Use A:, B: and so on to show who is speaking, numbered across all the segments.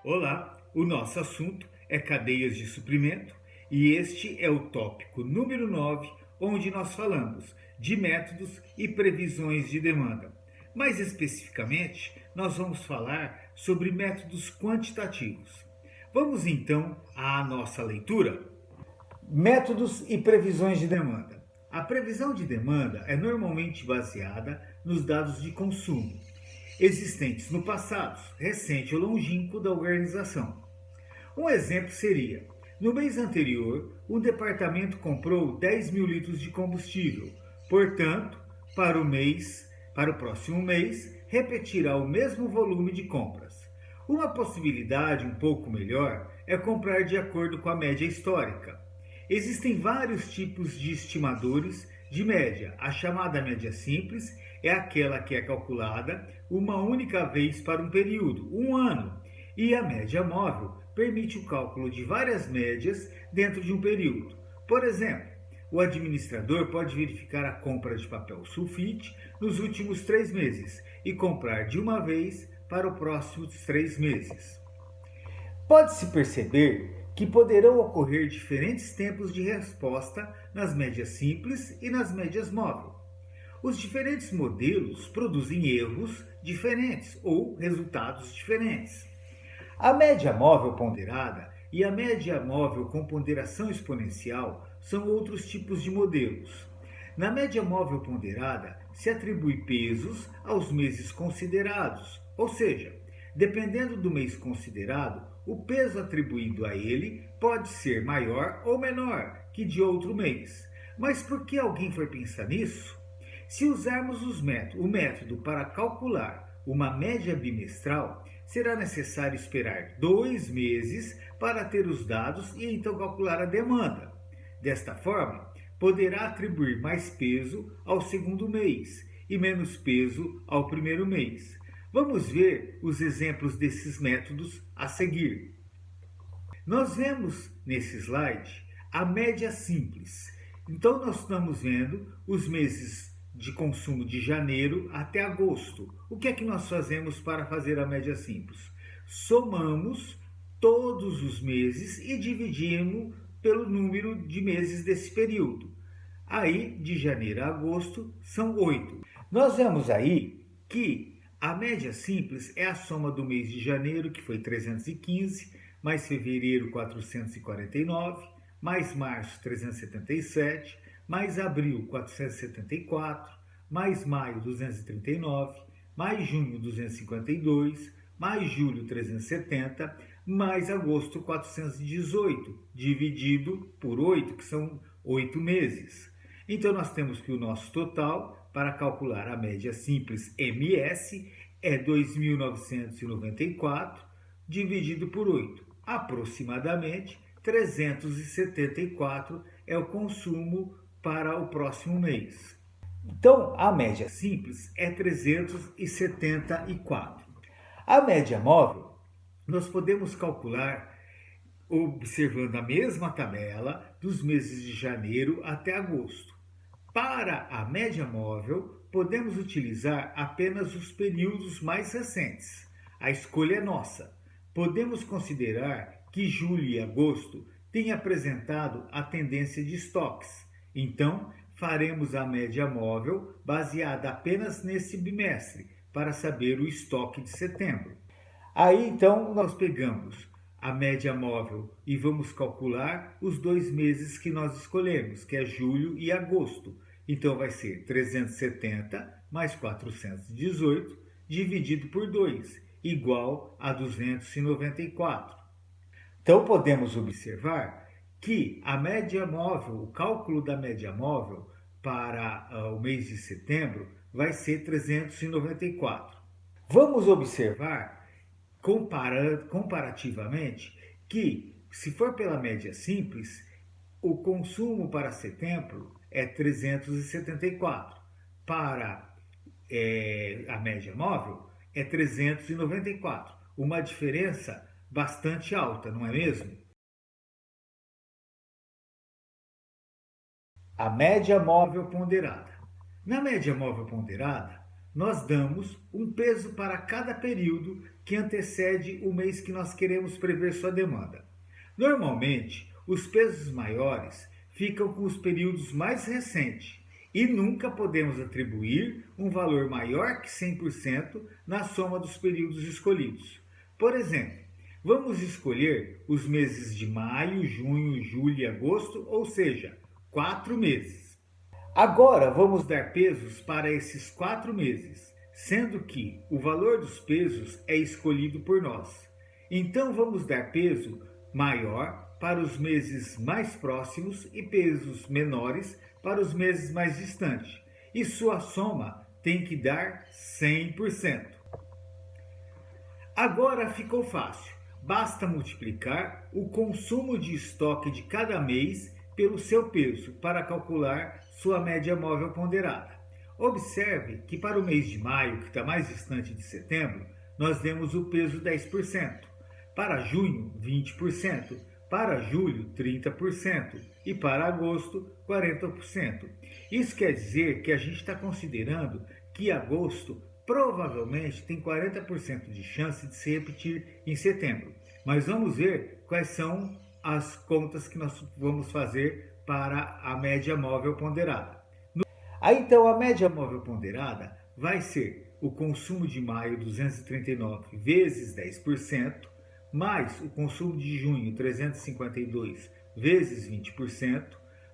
A: Olá, o nosso assunto é cadeias de suprimento e este é o tópico número 9, onde nós falamos de métodos e previsões de demanda. Mais especificamente, nós vamos falar sobre métodos quantitativos. Vamos então à nossa leitura. Métodos e previsões de demanda. A previsão de demanda é normalmente baseada nos dados de consumo existentes no passado, recente ou longínquo da organização. Um exemplo seria: no mês anterior, um departamento comprou 10 mil litros de combustível, portanto, para o próximo mês, repetirá o mesmo volume de compras. Uma possibilidade um pouco melhor é comprar de acordo com a média histórica. Existem vários tipos de estimadores de média. A chamada média simples é aquela que é calculada uma única vez para um período, um ano, e a média móvel permite o cálculo de várias médias dentro de um período. Por exemplo, o administrador pode verificar a compra de papel sulfite nos últimos 3 meses e comprar de uma vez para os próximos 3 meses. Pode-se perceber que poderão ocorrer diferentes tempos de resposta nas médias simples e nas médias móveis. Os diferentes modelos produzem erros diferentes ou resultados diferentes. A média móvel ponderada e a média móvel com ponderação exponencial são outros tipos de modelos. Na média móvel ponderada, se atribui pesos aos meses considerados, ou seja, dependendo do mês considerado, o peso atribuído a ele pode ser maior ou menor que de outro mês. Mas por que alguém foi pensar nisso? Se usarmos o método para calcular uma média bimestral, será necessário esperar 2 meses para ter os dados e então calcular a demanda. Desta forma, poderá atribuir mais peso ao segundo mês e menos peso ao primeiro mês. Vamos ver os exemplos desses métodos a seguir. Nós vemos nesse slide a média simples. Então nós estamos vendo os meses de consumo de janeiro até agosto. O que é que nós fazemos para fazer a média simples? Somamos todos os meses e dividimos pelo número de meses desse período. Aí, de janeiro a agosto, são 8. Nós vemos aí que a média simples é a soma do mês de janeiro, que foi 315, mais fevereiro, 449, mais março, 377, mais abril, 474, mais maio, 239, mais junho, 252, mais julho, 370, mais agosto, 418, dividido por 8, que são 8 meses. Então, nós temos que o nosso total, para calcular a média simples MS, é 2.994, dividido por 8. Aproximadamente, 374 é o consumo para o próximo mês. Então, a média simples é 374. A média móvel, nós podemos calcular observando a mesma tabela dos meses de janeiro até agosto. Para a média móvel, podemos utilizar apenas os períodos mais recentes. A escolha é nossa. Podemos considerar que julho e agosto têm apresentado a tendência de estoques. Então, faremos a média móvel baseada apenas nesse bimestre para saber o estoque de setembro. Aí, então, nós pegamos a média móvel e vamos calcular os 2 meses que nós escolhemos, que é julho e agosto. Então, vai ser 370 mais 418 dividido por 2, igual a 294. Então, podemos observar que a média móvel, o cálculo da média móvel para o mês de setembro vai ser 394. Vamos observar comparativamente que, se for pela média simples, o consumo para setembro é 374. Para a média móvel é 394. Uma diferença bastante alta, não é mesmo? A média móvel ponderada. Na média móvel ponderada, nós damos um peso para cada período que antecede o mês que nós queremos prever sua demanda. Normalmente, os pesos maiores ficam com os períodos mais recentes e nunca podemos atribuir um valor maior que 100% na soma dos períodos escolhidos. Por exemplo, vamos escolher os meses de maio, junho, julho e agosto, ou seja, 4 meses. Agora vamos dar pesos para esses 4 meses, sendo que o valor dos pesos é escolhido por nós. Então vamos dar peso maior para os meses mais próximos e pesos menores para os meses mais distantes. E sua soma tem que dar 100%. Agora ficou fácil. Basta multiplicar o consumo de estoque de cada mês pelo seu peso para calcular sua média móvel ponderada. Observe que para o mês de maio, que está mais distante de setembro, nós demos o peso 10%, para junho 20%, para julho 30% e para agosto 40%. Isso quer dizer que a gente está considerando que agosto provavelmente tem 40% de chance de se repetir em setembro. Mas vamos ver quais são as contas que nós vamos fazer para a média móvel ponderada. Aí então a média móvel ponderada vai ser o consumo de maio 239 vezes 10%, mais o consumo de junho 352 vezes 20%,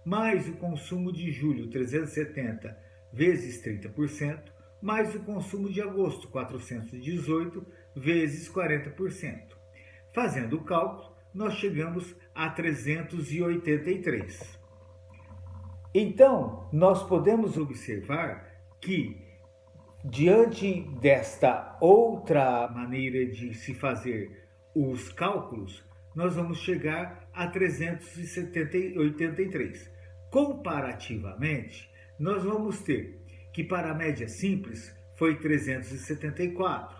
A: mais o consumo de julho 370 vezes 30%, mais o consumo de agosto 418 vezes 40%. Fazendo o cálculo, nós chegamos a 383. Então, nós podemos observar que, diante desta outra maneira de se fazer os cálculos, nós vamos chegar a 383. Comparativamente, nós vamos ter que para a média simples foi 374,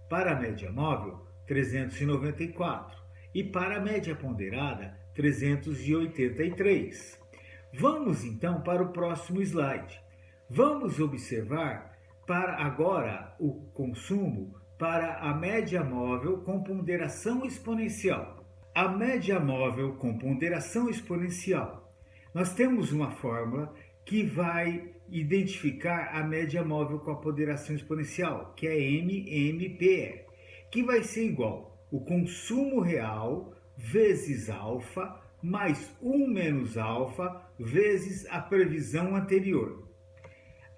A: para a média móvel 394 e para a média ponderada 383. Vamos então para o próximo slide. Vamos observar para agora o consumo para a média móvel com ponderação exponencial. A média móvel com ponderação exponencial. Nós temos uma fórmula que vai identificar a média móvel com a ponderação exponencial, que é MMPE, que vai ser igual o consumo real vezes alfa mais 1 menos alfa vezes a previsão anterior.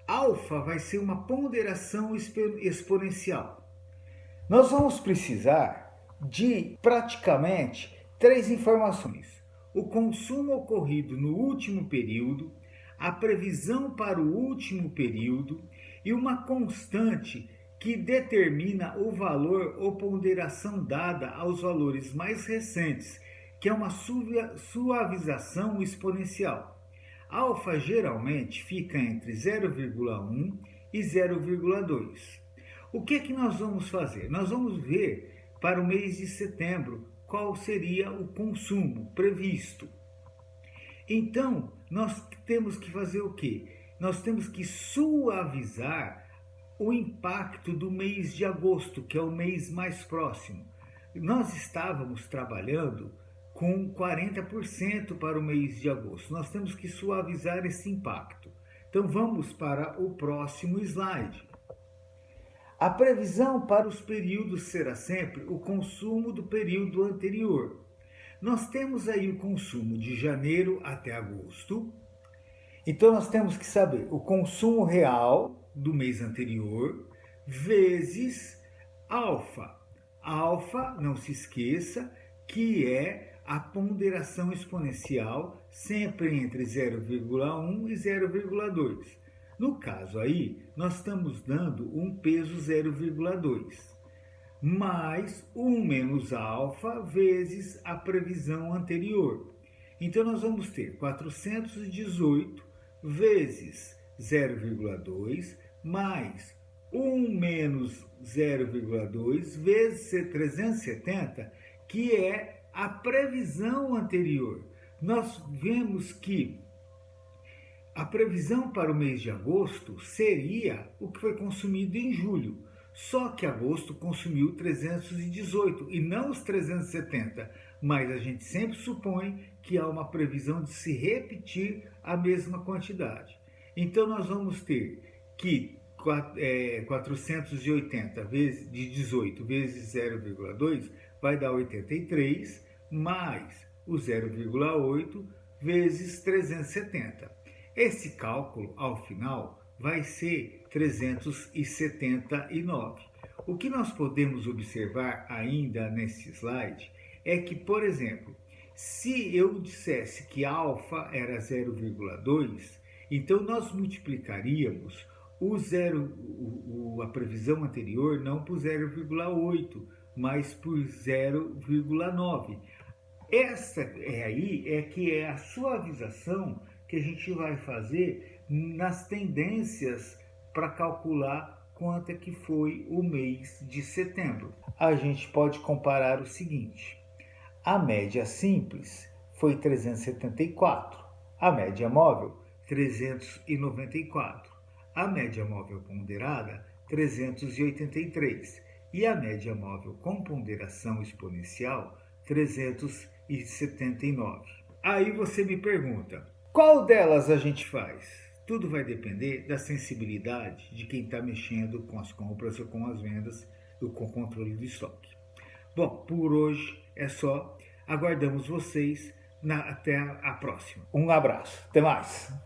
A: Alfa vai ser uma ponderação exponencial. Nós vamos precisar de praticamente 3 informações: o consumo ocorrido no último período, a previsão para o último período e uma constante que determina o valor ou ponderação dada aos valores mais recentes, que é uma suavização exponencial. Alfa geralmente fica entre 0,1 e 0,2. O que é que nós vamos fazer? Nós vamos ver para o mês de setembro qual seria o consumo previsto. Então, nós temos que fazer o quê? Nós temos que suavizar o impacto do mês de agosto, que é o mês mais próximo. Nós estávamos trabalhando com 40% para o mês de agosto. Nós temos que suavizar esse impacto. Então vamos para o próximo slide. A previsão para os períodos será sempre o consumo do período anterior. Nós temos aí o consumo de janeiro até agosto. Então nós temos que saber o consumo real do mês anterior vezes alfa. Alfa, não se esqueça, que é a ponderação exponencial sempre entre 0,1 e 0,2. No caso aí, nós estamos dando um peso 0,2, mais 1 menos alfa vezes a previsão anterior. Então nós vamos ter 418 vezes 0,2 mais 1 menos 0,2 vezes 370, que é a previsão anterior. Nós vemos que A previsão para o mês de agosto seria o que foi consumido em julho, só que agosto consumiu 318 e não os 370, mas a gente sempre supõe que há uma previsão de se repetir a mesma quantidade. Então nós vamos ter que 480 vezes de 18 vezes 0,2 vai dar 83, mais o 0,8 vezes 370. Esse cálculo, ao final, vai ser 379. O que nós podemos observar ainda nesse slide é que, por exemplo, se eu dissesse que alfa era 0,2, então nós multiplicaríamos a previsão anterior não por 0,8, mas por 0,9. Essa é que é a suavização que a gente vai fazer nas tendências para calcular quanto é que foi o mês de setembro. A gente pode comparar o seguinte: a média simples foi 374, a média móvel 394, a média móvel ponderada 383 e a média móvel com ponderação exponencial 379. Aí você me pergunta, qual delas a gente faz? Tudo vai depender da sensibilidade de quem está mexendo com as compras ou com as vendas, com o controle do estoque. Bom, por hoje é só. Aguardamos vocês até a próxima. Um abraço. Até mais.